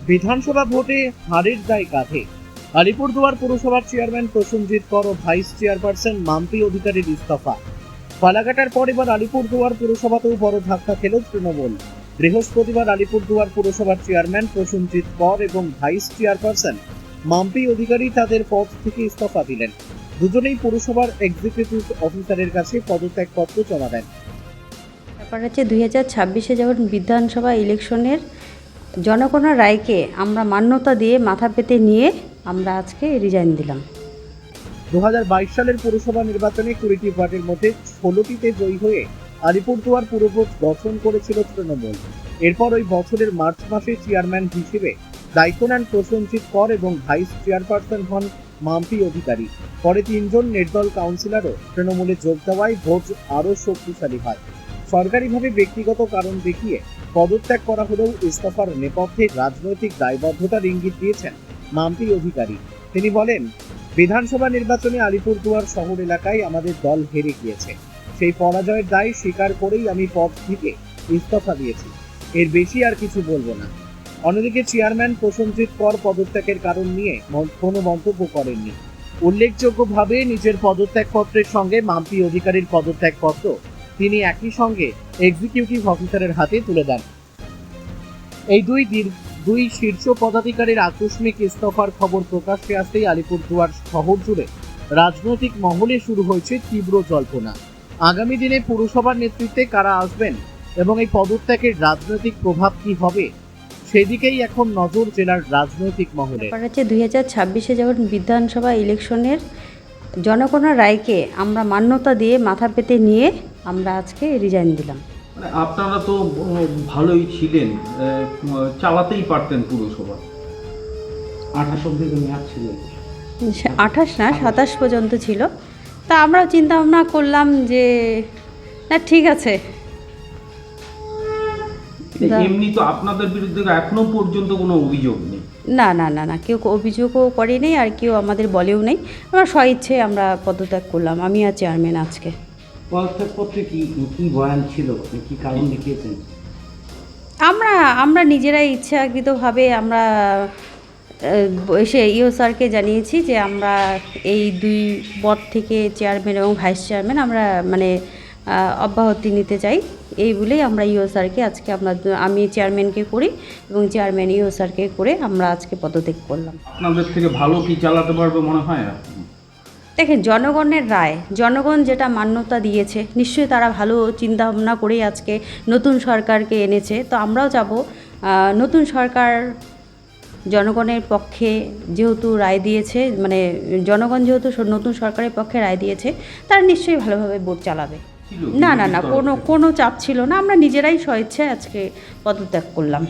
বিধানসভা ভোটে হারের দায় কাঁধে। আলিপুরদুয়ার পুরসভার চেয়ারম্যান প্রসেনজিৎ কর ও ভাইস চেয়ারপারসন মাম্পি অধিকারীর ইস্তফা। ফালাকাটার পর এবার আলিপুরদুয়ার পুরসভাতেও বড় ধাক্কা খেল তৃণমূল। বৃহস্পতিবার আলিপুরদুয়ার পুরসভার চেয়ারম্যান প্রসেনজিৎ কর এবং ভাইস চেয়ারপারসন মাম্পি অধিকারী তাদের পদ থেকে ইস্তফা দিলেন। দুজনেই পুরসভার এক্সিকিউটিভ অফিসারের কাছে পদত্যাগপত্র জমা দেন। ব্যাপার হচ্ছে 2026-এ যখন বিধানসভা ইলেকশনের জনগণের রায়কে আমরা মান্যতা দিয়ে মাথা পেতে নিয়ে আমরা আজকে রিজাইন দিলাম। 2022 সালের পুরসভা নির্বাচনে 20টি ওয়ার্ডের মধ্যে 16টিতে জয়ী হয়ে আলিপুরদুয়ার পুরবোর্ড গঠন করেছিল তৃণমূল। এরপর ওই বছরের মার্চ মাসে চেয়ারম্যান হিসেবে দায়িত্ব নেন প্রসেনজিৎ কর এবং ভাইস চেয়ারপারসন হন মাম্পি অধিকারী। পরে তিনজন নির্দল কাউন্সিলরও তৃণমূলে যোগ দেওয়ায় ভোট আরও শক্তিশালী হয়। সরকারিভাবে ব্যক্তিগত কারণ দেখিয়ে পদত্যাগ করা হলেও ইস্তফার নেপথ্যে রাজনৈতিক দায়বদ্ধতার ইঙ্গিত দিয়েছেন মাম্পি অধিকারী। তিনি বলেন, বিধানসভা নির্বাচনে আলিপুরদুয়ার শহর এলাকায় আমাদের দল হেরে গিয়েছে। সেই পরাজয়ের দায় স্বীকার করেই আমি পদ থেকে ইস্তফা দিয়েছি। এর বেশি আর কিছু বলবো না। অন্যদিকে চেয়ারম্যান প্রসেনজিৎ কর পদত্যাগের কারণ নিয়ে কোনো মন্তব্য করেননি। উল্লেখযোগ্যভাবে নিজের পদত্যাগপত্রের সঙ্গে মাম্পি অধিকারীর পদত্যাগপত্র তিনি একই সঙ্গে এক্সিকিউটিভ অফিসারের হাতে তুলে দেন। এই দুই শীর্ষ পদাধিকারীর আকস্মিক ইস্তফার খবর প্রকাশ্যে আসতেই আলিপুরদুয়ার শহর জুড়ে রাজনৈতিক মহলে শুরু হয়েছে তীব্র জল্পনা। আগামী দিনে পুরসভার নেতৃত্বে কারা আসবেন এবং এই পদত্যাগের রাজনৈতিক প্রভাব কি হবে, সেদিকেই এখন নজর জেলার রাজনৈতিক মহলে। ব্যাপার হচ্ছে 2026-এ যখন বিধানসভা ইলেকশনের জনগণের রায়কে আমরা মান্যতা দিয়ে মাথা পেতে নিয়ে আমরা আজকে রিজাইন দিলাম। মানে আপনারা তো ভালোই ছিলেন, চালাতেই পারতেন পুরসভা। 28 অবধি তো মেয়াদ ছিল। 28 না 27 পর্যন্ত ছিল। তা আমরাও চিন্তা ভাবনা করলাম যে না ঠিক আছে। এমনি তো আপনাদের বিরুদ্ধে এখনো পর্যন্ত কোনো অভিযোগ নেই। না না না না কেউ অভিযোগও করেনি আর কেউ আমাদের বলেও নেই। আমরা স্বইচ্ছে আমরা পদত্যাগ করলাম, আমি আর চেয়ারম্যান আজকে। পদত্যাগপত্রে কি বয়ান ছিল, কি কারণ দেখিয়েছেন? আমরা নিজেরাই ইচ্ছাকৃতভাবে আমরা এসে ইও স্যারকে জানিয়েছি যে আমরা এই দুই পদ থেকে চেয়ারম্যান এবং ভাইস চেয়ারম্যান আমরা মানে অব্যাহতি নিতে চাই। এই বলেই আমরা ইও স্যারকে আজকে আমি চেয়ারম্যানকে করি এবং চেয়ারম্যান ইও স্যারকে করে আমরা আজকে পদত্যাগ করলাম। আপনাদের থেকে ভালো কি চালাতে পারবে মনে হয়? দেখেন, জনগণের রায়, জনগণ যেটা মান্যতা দিয়েছে নিশ্চয়ই তারা ভালো চিন্তা ভাবনা করেই আজকে নতুন সরকারকে এনেছে। তো আমরাও যাব নতুন সরকার জনগণের পক্ষে যেহেতু রায় দিয়েছে, মানে জনগণ যেহেতু নতুন সরকারের পক্ষে রায় দিয়েছে, তারা নিশ্চয়ই ভালোভাবে ভোট চালাবে। না না না কোনো চাপ ছিল না, আমরা নিজেরাই স্বেচ্ছায় আজকে পদত্যাগ করলাম।